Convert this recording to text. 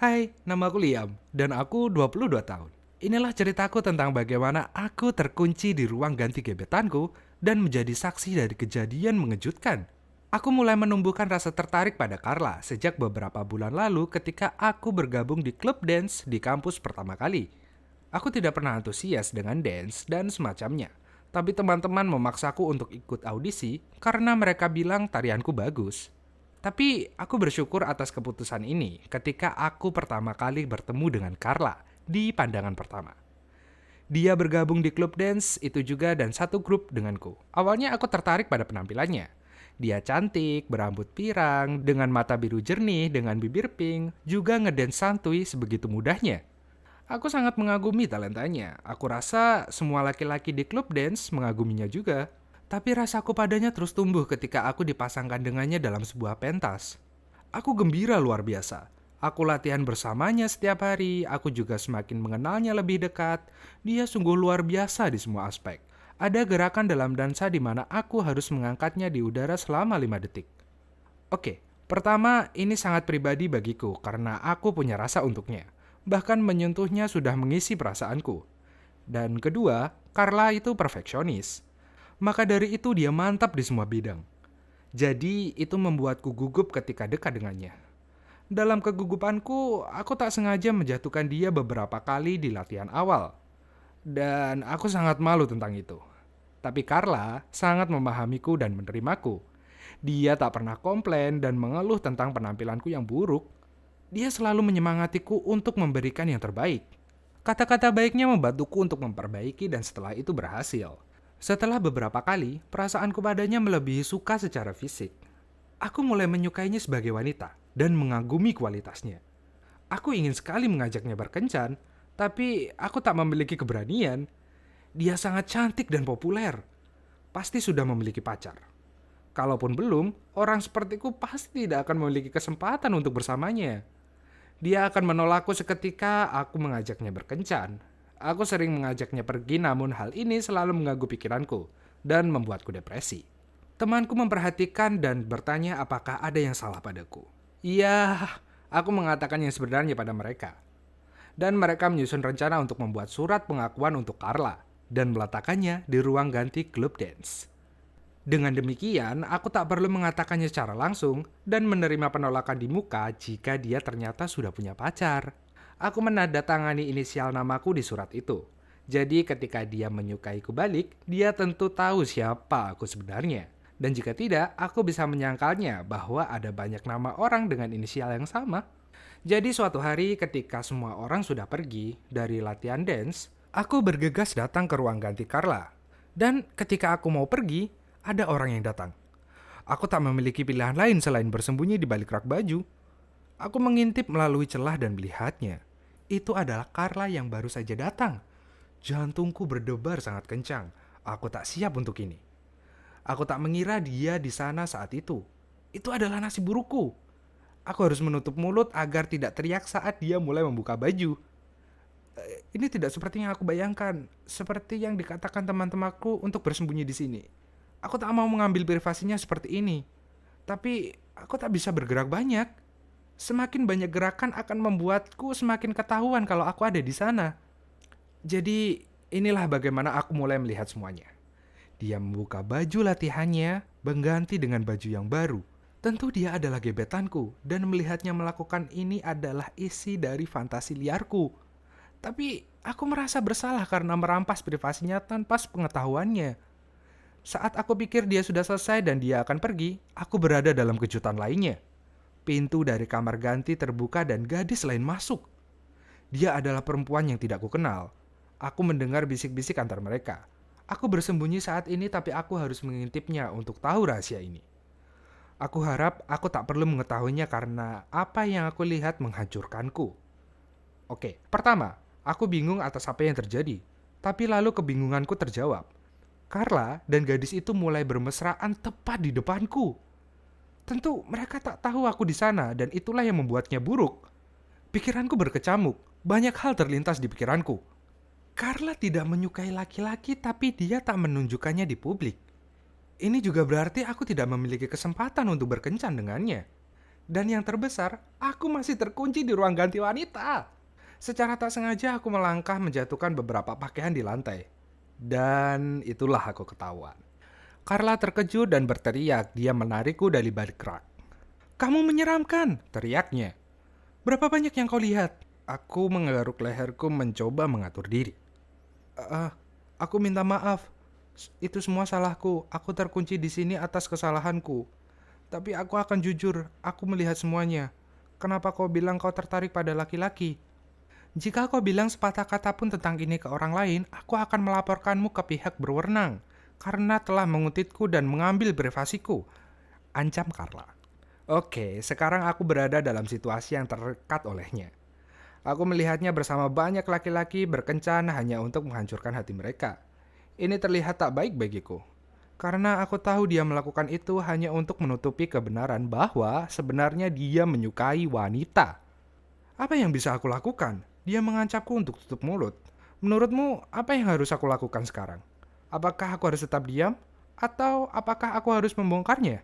Hai, nama aku Liam, dan aku 22 tahun. Inilah ceritaku tentang bagaimana aku terkunci di ruang ganti gebetanku dan menjadi saksi dari kejadian mengejutkan. Aku mulai menumbuhkan rasa tertarik pada Carla sejak beberapa bulan lalu ketika aku bergabung di klub dance di kampus pertama kali. Aku tidak pernah antusias dengan dance dan semacamnya, tapi teman-teman memaksaku untuk ikut audisi karena mereka bilang tarianku bagus. Tapi aku bersyukur atas keputusan ini ketika aku pertama kali bertemu dengan Carla di pandangan pertama. Dia bergabung di klub dance itu juga dan satu grup denganku. Awalnya aku tertarik pada penampilannya. Dia cantik, berambut pirang, dengan mata biru jernih, dengan bibir pink, juga ngedance santuy sebegitu mudahnya. Aku sangat mengagumi talentanya. Aku rasa semua laki-laki di klub dance mengaguminya juga. Tapi rasaku padanya terus tumbuh ketika aku dipasangkan dengannya dalam sebuah pentas. Aku gembira luar biasa. Aku latihan bersamanya setiap hari, aku juga semakin mengenalnya lebih dekat. Dia sungguh luar biasa di semua aspek. Ada gerakan dalam dansa di mana aku harus mengangkatnya di udara selama 5 detik. Oke, pertama ini sangat pribadi bagiku karena aku punya rasa untuknya. Bahkan menyentuhnya sudah mengisi perasaanku. Dan kedua, Carla itu perfeksionis. Maka dari itu dia mantap di semua bidang. Jadi itu membuatku gugup ketika dekat dengannya. Dalam kegugupanku, aku tak sengaja menjatuhkan dia beberapa kali di latihan awal. Dan aku sangat malu tentang itu. Tapi Carla sangat memahamiku dan menerimaku. Dia tak pernah komplain dan mengeluh tentang penampilanku yang buruk. Dia selalu menyemangatiku untuk memberikan yang terbaik. Kata-kata baiknya membantuku untuk memperbaiki dan setelah itu berhasil. Setelah beberapa kali, perasaanku padanya melebihi suka secara fisik. Aku mulai menyukainya sebagai wanita dan mengagumi kualitasnya. Aku ingin sekali mengajaknya berkencan, tapi aku tak memiliki keberanian. Dia sangat cantik dan populer. Pasti sudah memiliki pacar. Kalaupun belum, orang sepertiku pasti tidak akan memiliki kesempatan untuk bersamanya. Dia akan menolakku seketika aku mengajaknya berkencan. Aku sering mengajaknya pergi namun hal ini selalu mengganggu pikiranku dan membuatku depresi. Temanku memperhatikan dan bertanya apakah ada yang salah padaku. Iya, aku mengatakan yang sebenarnya pada mereka. Dan mereka menyusun rencana untuk membuat surat pengakuan untuk Carla dan meletakkannya di ruang ganti klub dance. Dengan demikian, aku tak perlu mengatakannya secara langsung dan menerima penolakan di muka jika dia ternyata sudah punya pacar. Aku menandatangani inisial namaku di surat itu. Jadi ketika dia menyukaiku balik, dia tentu tahu siapa aku sebenarnya. Dan jika tidak, aku bisa menyangkalnya bahwa ada banyak nama orang dengan inisial yang sama. Jadi suatu hari ketika semua orang sudah pergi dari latihan dance, aku bergegas datang ke ruang ganti Carla. Dan ketika aku mau pergi, ada orang yang datang. Aku tak memiliki pilihan lain selain bersembunyi di balik rak baju. Aku mengintip melalui celah dan melihatnya. Itu adalah Carla yang baru saja datang. Jantungku berdebar sangat kencang. Aku tak siap untuk ini. Aku tak mengira dia di sana saat itu. Itu adalah nasib burukku. Aku harus menutup mulut agar tidak teriak saat dia mulai membuka baju. Ini tidak seperti yang aku bayangkan. Seperti yang dikatakan teman-temanku untuk bersembunyi di sini. Aku tak mau mengambil privasinya seperti ini. Tapi aku tak bisa bergerak banyak. Semakin banyak gerakan akan membuatku semakin ketahuan kalau aku ada di sana. Jadi inilah bagaimana aku mulai melihat semuanya. Dia membuka baju latihannya, mengganti dengan baju yang baru. Tentu dia adalah gebetanku dan melihatnya melakukan ini adalah isi dari fantasi liarku. Tapi aku merasa bersalah karena merampas privasinya tanpa pengetahuannya. Saat aku pikir dia sudah selesai dan dia akan pergi, aku berada dalam kejutan lainnya. Pintu dari kamar ganti terbuka dan gadis lain masuk. Dia adalah perempuan yang tidak kukenal. Aku mendengar bisik-bisik antar mereka. Aku bersembunyi saat ini tapi aku harus mengintipnya untuk tahu rahasia ini. Aku harap aku tak perlu mengetahuinya karena apa yang aku lihat menghancurkanku. Oke, pertama, aku bingung atas apa yang terjadi. Tapi lalu kebingunganku terjawab. Carla dan gadis itu mulai bermesraan tepat di depanku. Tentu mereka tak tahu aku di sana dan itulah yang membuatnya buruk. Pikiranku berkecamuk, banyak hal terlintas di pikiranku. Carla tidak menyukai laki-laki tapi dia tak menunjukkannya di publik. Ini juga berarti aku tidak memiliki kesempatan untuk berkencan dengannya. Dan yang terbesar, aku masih terkunci di ruang ganti wanita. Secara tak sengaja aku melangkah menjatuhkan beberapa pakaian di lantai. Dan itulah aku ketahuan. Carla terkejut dan berteriak. Dia menarikku dari balik rak. "Kamu menyeramkan!" teriaknya. "Berapa banyak yang kau lihat?" Aku menggaruk leherku mencoba mengatur diri. "Eh, aku minta maaf. Itu semua salahku. Aku terkunci di sini atas kesalahanku. Tapi aku akan jujur, aku melihat semuanya. Kenapa kau bilang kau tertarik pada laki-laki? Jika kau bilang sepatah kata pun tentang ini ke orang lain, aku akan melaporkanmu ke pihak berwenang karena telah mengutitku dan mengambil privasiku," ancam Carla. Oke, sekarang aku berada dalam situasi yang terikat olehnya. Aku melihatnya bersama banyak laki-laki berkencan hanya untuk menghancurkan hati mereka. Ini terlihat tak baik bagiku. Karena aku tahu dia melakukan itu hanya untuk menutupi kebenaran bahwa sebenarnya dia menyukai wanita. Apa yang bisa aku lakukan? Dia mengancamku untuk tutup mulut. Menurutmu, apa yang harus aku lakukan sekarang? Apakah aku harus tetap diam? Atau apakah aku harus membongkarnya?